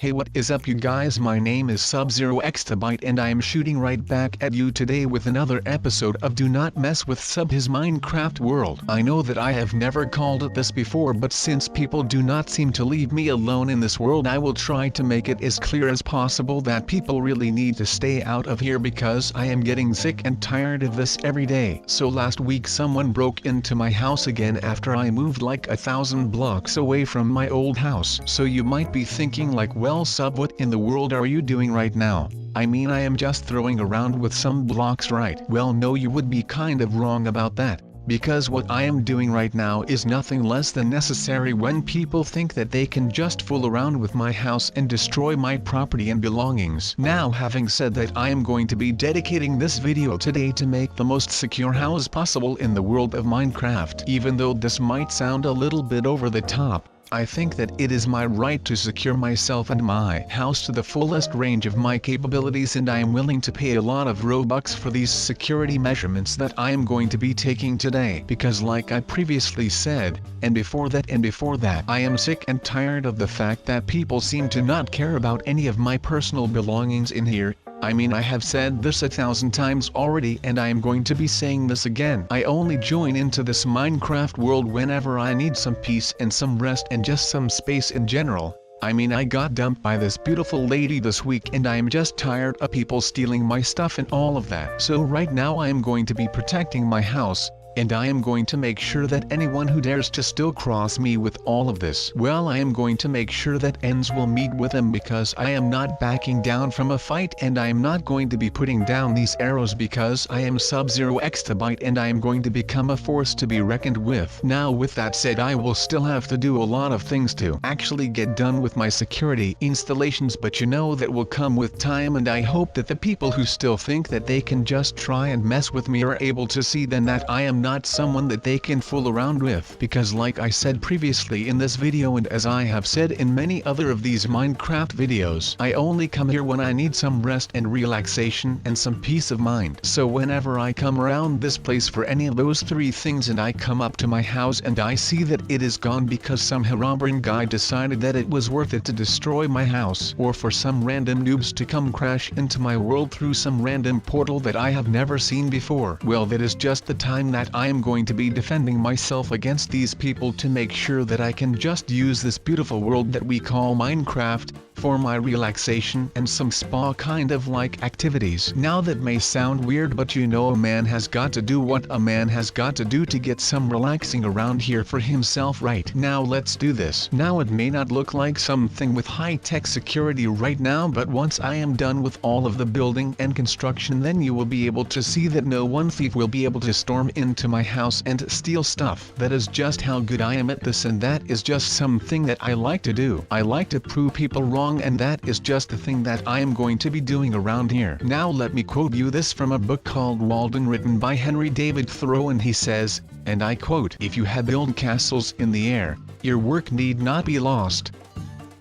Hey, what is up you guys, my name is Sub-Zero Exabyte and I am shooting right back at you today with another episode of Do Not Mess with Sub His Minecraft World. I know that I have never called it this before, but since people do not seem to leave me alone in this world, I will try to make it as clear as possible that people really need to stay out of here because I am getting sick and tired of this every day. So last week someone broke into my house again after I moved like 1,000 blocks away from my old house. So you might be thinking like, well Sub, what in the world are you doing right now? I mean, I am just throwing around with some blocks, right? Well no, you would be kind of wrong about that, because what I am doing right now is nothing less than necessary when people think that they can just fool around with my house and destroy my property and belongings. Now, having said that, I am going to be dedicating this video today to make the most secure house possible in the world of Minecraft. Even though this might sound a little bit over the top, I think that it is my right to secure myself and my house to the fullest range of my capabilities, and I am willing to pay a lot of Robux for these security measurements that I am going to be taking today. Because like I previously said, and before that, I am sick and tired of the fact that people seem to not care about any of my personal belongings in here. I mean, I have said this 1,000 times already and I am going to be saying this again. I only join into this Minecraft world whenever I need some peace and some rest and just some space in general. I mean, I got dumped by this beautiful lady this week and I am just tired of people stealing my stuff and all of that. So right now I am going to be protecting my house, and I am going to make sure that anyone who dares to still cross me with all of this, well, I am going to make sure that ends will meet with them, because I am not backing down from a fight and I am not going to be putting down these arrows because I am Sub-Zero Exabyte and I am going to become a force to be reckoned with. Now with that said, I will still have to do a lot of things to actually get done with my security installations, but you know that will come with time, and I hope that the people who still think that they can just try and mess with me are able to see then that I am not someone that they can fool around with. Because like I said previously in this video, and as I have said in many other of these Minecraft videos, I only come here when I need some rest and relaxation and some peace of mind. So whenever I come around this place for any of those three things and I come up to my house and I see that it is gone because some Herobrine guy decided that it was worth it to destroy my house, or for some random noobs to come crash into my world through some random portal that I have never seen before, well, that is just the time that I am going to be defending myself against these people to make sure that I can just use this beautiful world that we call Minecraft for my relaxation and some spa kind of like activities. Now that may sound weird, but you know, a man has got to do what a man has got to do to get some relaxing around here for himself. Right now let's do this. Now it may not look like something with high-tech security right now, but once I am done with all of the building and construction, then you will be able to see that no one thief will be able to storm into my house and steal stuff. That is just how good I am at this, and that is just something that I like to do. I like to prove people wrong, and that is just the thing that I am going to be doing around here. Now let me quote you this from a book called Walden, written by Henry David Thoreau, and he says, and I quote, "If you have built castles in the air, your work need not be lost.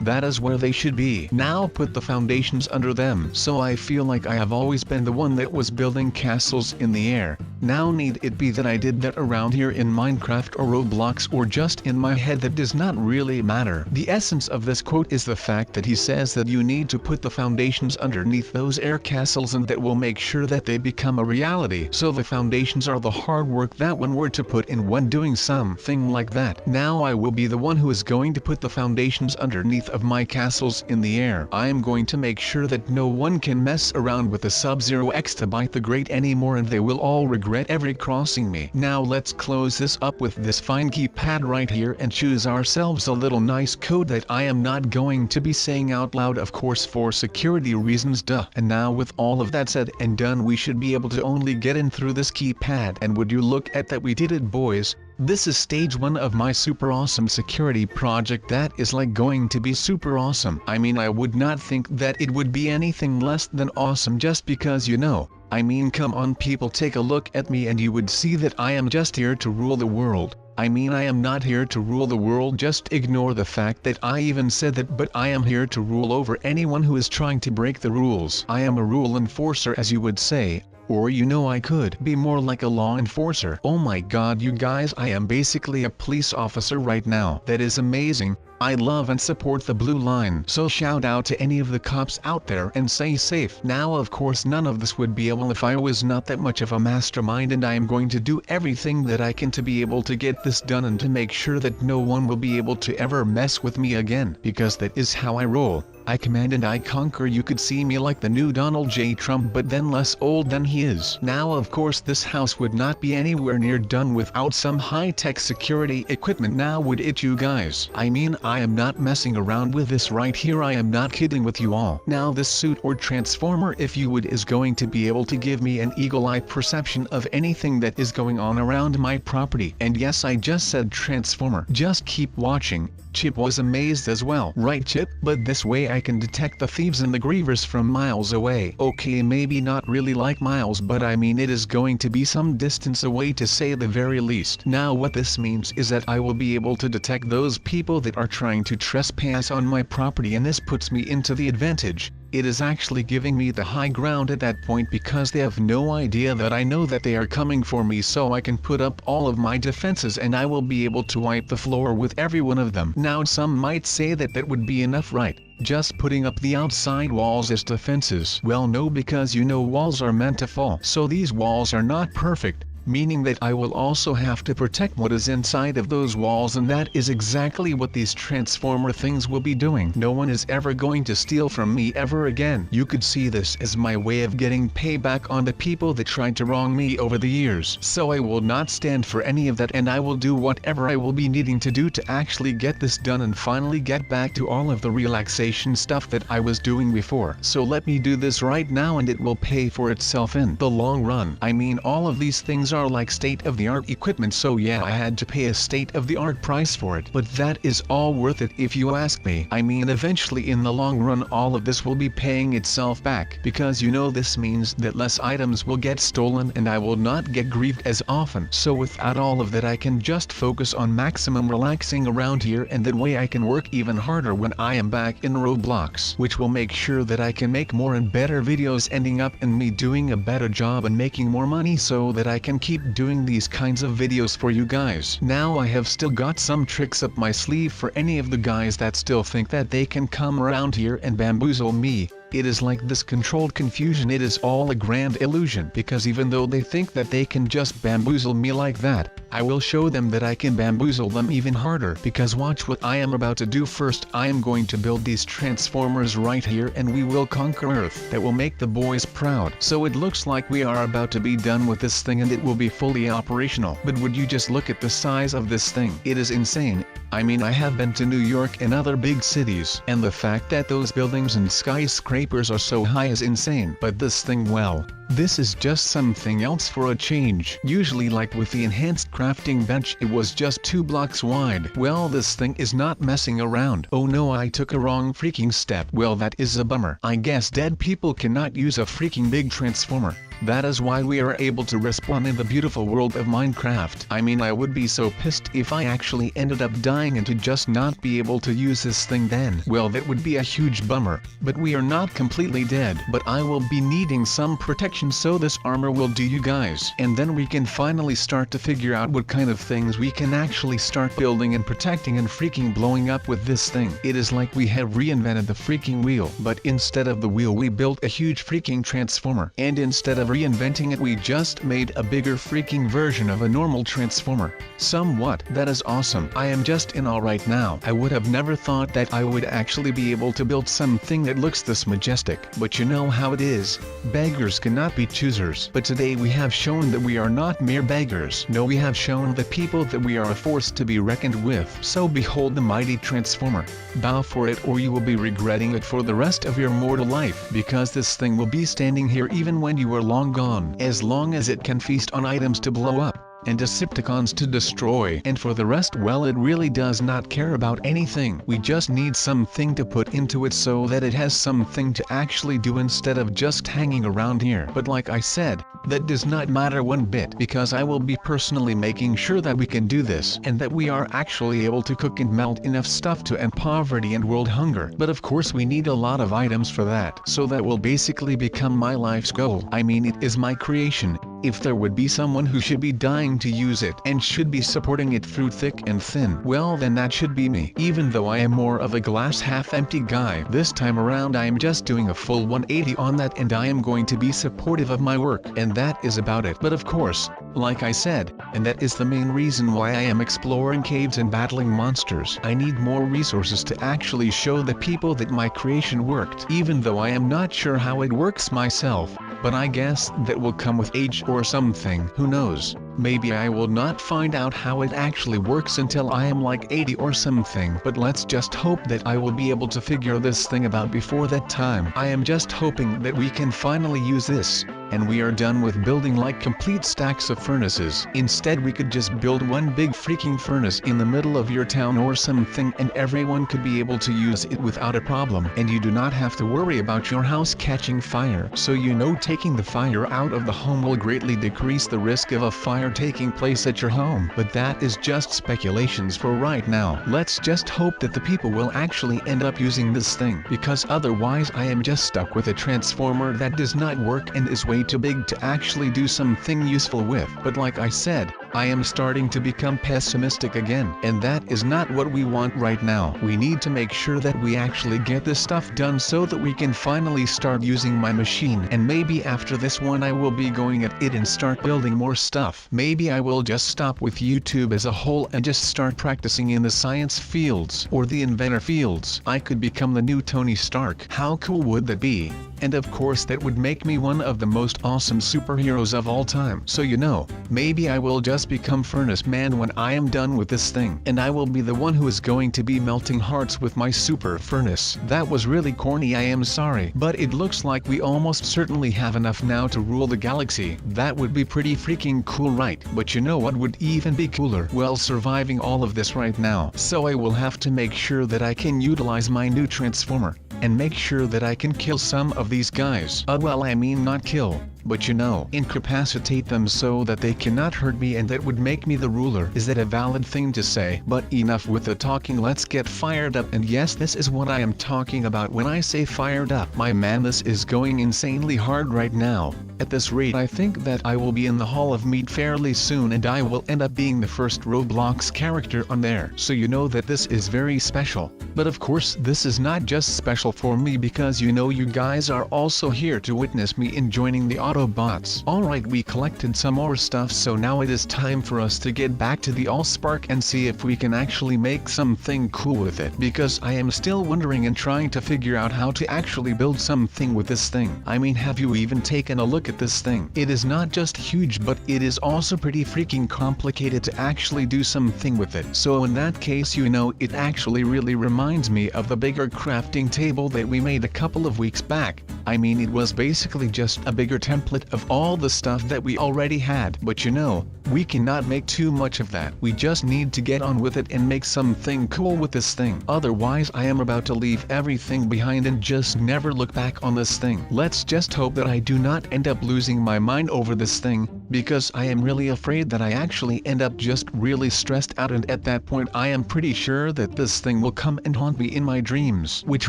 That is where they should be. Now put the foundations under them." So I feel like I have always been the one that was building castles in the air. Now need it be that I did that around here in Minecraft or Roblox or just in my head, that does not really matter. The essence of this quote is the fact that he says that you need to put the foundations underneath those air castles, and that will make sure that they become a reality. So the foundations are the hard work that one were to put in when doing something like that. Now I will be the one who is going to put the foundations underneath of my castles in the air. I am going to make sure that no one can mess around with the Sub-Zero Exabyte the Great anymore, and they will all regret every crossing me. Now let's close this up with this fine keypad right here and choose ourselves a little nice code that I am not going to be saying out loud, of course, for security reasons, duh. And now with all of that said and done, we should be able to only get in through this keypad, and would you look at that, we did it, boys. This is stage 1 of my super awesome security project that is like going to be super awesome. I mean, I would not think that it would be anything less than awesome, just because, you know, I mean, come on people, take a look at me and you would see that I am just here to rule the world. I mean, I am not here to rule the world, just ignore the fact that I even said that, but I am here to rule over anyone who is trying to break the rules. I am a rule enforcer, as you would say. Or you know, I could be more like a law enforcer. Oh my god you guys, I am basically a police officer right now. That is amazing. I love and support the blue line. So shout out to any of the cops out there and stay safe. Now of course none of this would be able if I was not that much of a mastermind, and I am going to do everything that I can to be able to get this done and to make sure that no one will be able to ever mess with me again, because that is how I roll. I command and I conquer. You could see me like the new Donald J. Trump, but then less old than he is. Now of course this house would not be anywhere near done without some high-tech security equipment, now would it, you guys? I mean, I am not messing around with this right here, I am not kidding with you all. Now this suit or transformer, if you would, is going to be able to give me an eagle-eye perception of anything that is going on around my property. And yes, I just said transformer. Just keep watching. Chip was amazed as well. Right, Chip? But this way I can detect the thieves and the grievers from miles away. Okay, maybe not really like miles, but I mean it is going to be some distance away to say the very least. Now what this means is that I will be able to detect those people that are trying to trespass on my property, and this puts me into the advantage. It is actually giving me the high ground at that point because they have no idea that I know that they are coming for me, so I can put up all of my defenses and I will be able to wipe the floor with every one of them. Now some might say that that would be enough, right? Just putting up the outside walls as defenses. Well no, because you know walls are meant to fall. So these walls are not perfect, meaning that I will also have to protect what is inside of those walls, and that is exactly what these transformer things will be doing. No one is ever going to steal from me ever again. You could see this as my way of getting payback on the people that tried to wrong me over the years. So I will not stand for any of that, and I will do whatever I will be needing to do to actually get this done and finally get back to all of the relaxation stuff that I was doing before. So let me do this right now and it will pay for itself in the long run. I mean, all of these things are like state-of-the-art equipment, so yeah, I had to pay a state-of-the-art price for it, but that is all worth it if you ask me. I mean, eventually in the long run all of this will be paying itself back, because you know this means that less items will get stolen and I will not get grieved as often. So without all of that I can just focus on maximum relaxing around here, and that way I can work even harder when I am back in Roblox, which will make sure that I can make more and better videos, ending up in me doing a better job and making more money so that I can keep doing these kinds of videos for you guys. Now I have still got some tricks up my sleeve for any of the guys that still think that they can come around here and bamboozle me. It is like this controlled confusion. It is all a grand illusion, because even though they think that they can just bamboozle me like that, I will show them that I can bamboozle them even harder. Because watch what I am about to do. First I am going to build these transformers right here and we will conquer Earth. That will make the boys proud. So it looks like we are about to be done with this thing and it will be fully operational. But would you just look at the size of this thing? It is insane. I mean, I have been to New York and other big cities, and the fact that those buildings and skyscrapers are so high is insane. But this thing, well, this is just something else for a change. Usually, like with the enhanced crafting bench, it was just 2 blocks wide. Well, this thing is not messing around. Oh no, I took a wrong freaking step. Well, that is a bummer. I guess dead people cannot use a freaking big transformer. That is why we are able to respawn in the beautiful world of Minecraft. I mean, I would be so pissed if I actually ended up dying and to just not be able to use this thing then. Well, that would be a huge bummer. But we are not completely dead. But I will be needing some protection, so this armor will do, you guys. And then we can finally start to figure out what kind of things we can actually start building and protecting and freaking blowing up with this thing. It is like we have reinvented the freaking wheel. But instead of the wheel we built a huge freaking transformer. And instead of reinventing it we just made a bigger freaking version of a normal transformer. Somewhat. That is awesome. I am just in awe right now. I would have never thought that I would actually be able to build something that looks this majestic. But you know how it is. Beggars cannot be choosers. But today we have shown that we are not mere beggars. No, we have shown the people that we are a force to be reckoned with. So behold the mighty transformer. Bow for it or you will be regretting it for the rest of your mortal life, because this thing will be standing here even when you are long gone. As long as it can feast on items to blow up, and Decepticons to destroy, and for the rest, well, it really does not care about anything. We just need something to put into it so that it has something to actually do instead of just hanging around here. But like I said, that does not matter one bit, because I will be personally making sure that we can do this, and that we are actually able to cook and melt enough stuff to end poverty and world hunger. But of course we need a lot of items for that, so that will basically become my life's goal. I mean, it is my creation. If there would be someone who should be dying to use it and should be supporting it through thick and thin, well then that should be me. Even though I am more of a glass half empty guy, this time around I am just doing a full 180 on that, and I am going to be supportive of my work, and that is about it. But of course, like I said, and that is the main reason why I am exploring caves and battling monsters, I need more resources to actually show the people that my creation worked, even though I am not sure how it works myself. But I guess that will come with age or something, who knows. Maybe I will not find out how it actually works until I am like 80 or something. But let's just hope that I will be able to figure this thing about before that time. I am just hoping that we can finally use this, and we are done with building like complete stacks of furnaces. Instead we could just build one big freaking furnace in the middle of your town or something, and everyone could be able to use it without a problem. And you do not have to worry about your house catching fire. So you know, taking the fire out of the home will greatly decrease the risk of a fire taking place at your home. But that is just speculations for right now. Let's just hope that the people will actually end up using this thing, because otherwise I am just stuck with a transformer that does not work and is way too big to actually do something useful with. But like I said, I am starting to become pessimistic again, and that is not what we want right now. We need to make sure that we actually get this stuff done so that we can finally start using my machine. And maybe after this one I will be going at it and start building more stuff. Maybe I will just stop with YouTube as a whole and just start practicing in the science fields or the inventor fields. I could become the new Tony Stark. How cool would that be? And of course that would make me one of the most awesome superheroes of all time. So you know, maybe I will just become Furnace Man when I am done with this thing, and I will be the one who is going to be melting hearts with my super furnace. That was really corny, I am sorry, but it looks like we almost certainly have enough now to rule the galaxy. That would be pretty freaking cool, right? But you know what would even be cooler? Well, surviving all of this right now. So I will have to make sure that I can utilize my new transformer and make sure that I can kill some of these guys. Well, I mean not kill, but you know, incapacitate them so that they cannot hurt me, and that would make me the ruler. Is that a valid thing to say? But enough with the talking, let's get fired up. And yes, this is what I am talking about when I say fired up. My man, this is going insanely hard right now. At this rate I think that I will be in the Hall of Meat fairly soon, and I will end up being the first Roblox character on there. So you know that this is very special. But of course this is not just special for me, because you know you guys are also here to witness me in joining the Autobots. Alright, we collected some more stuff, so now it is time for us to get back to the Allspark and see if we can actually make something cool with it. Because I am still wondering and trying to figure out how to actually build something with this thing. I mean, have you even taken a look at this thing? It is not just huge, but it is also pretty freaking complicated to actually do something with it. So in that case, you know, it actually really reminds me of the bigger crafting table that we made a couple of weeks back. I mean, it was basically just a bigger template of all the stuff that we already had. But you know, we cannot make too much of that. We just need to get on with it and make something cool with this thing. Otherwise I am about to leave everything behind and just never look back on this thing. Let's just hope that I do not end up losing my mind over this thing, because I am really afraid that I actually end up just really stressed out, and at that point I am pretty sure that this thing will come and haunt me in my dreams, which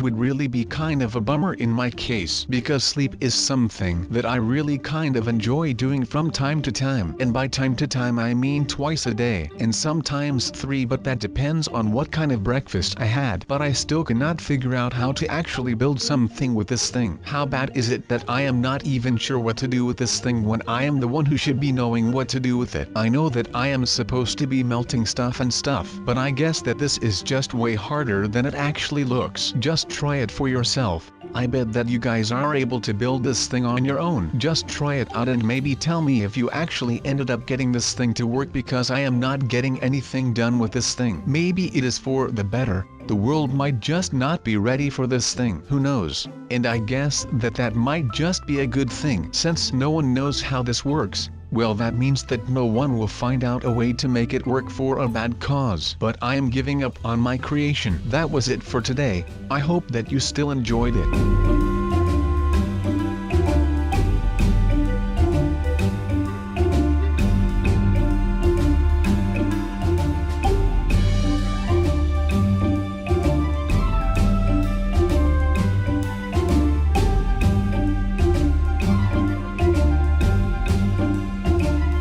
would really be kind of a bummer in my case, because sleep is something that I really kind of enjoy doing from time to time. And by time to time I mean twice a day, and sometimes 3, but that depends on what kind of breakfast I had. But I still cannot figure out how to actually build something with this thing. How bad is it that I am not even sure what to do with this thing when I am the one who should be knowing what to do with it? I know that I am supposed to be melting stuff and stuff, but I guess that this is just way harder than it actually looks. Just try it for yourself. I bet that you guys are able to build this thing on your own. Just try it out and maybe tell me if you actually ended up getting this thing to work, because I am not getting anything done with this thing. Maybe it is for the better. The world might just not be ready for this thing. Who knows? And I guess that that might just be a good thing. Since no one knows how this works, well, that means that no one will find out a way to make it work for a bad cause. But I am giving up on my creation. That was it for today. I hope that you still enjoyed it.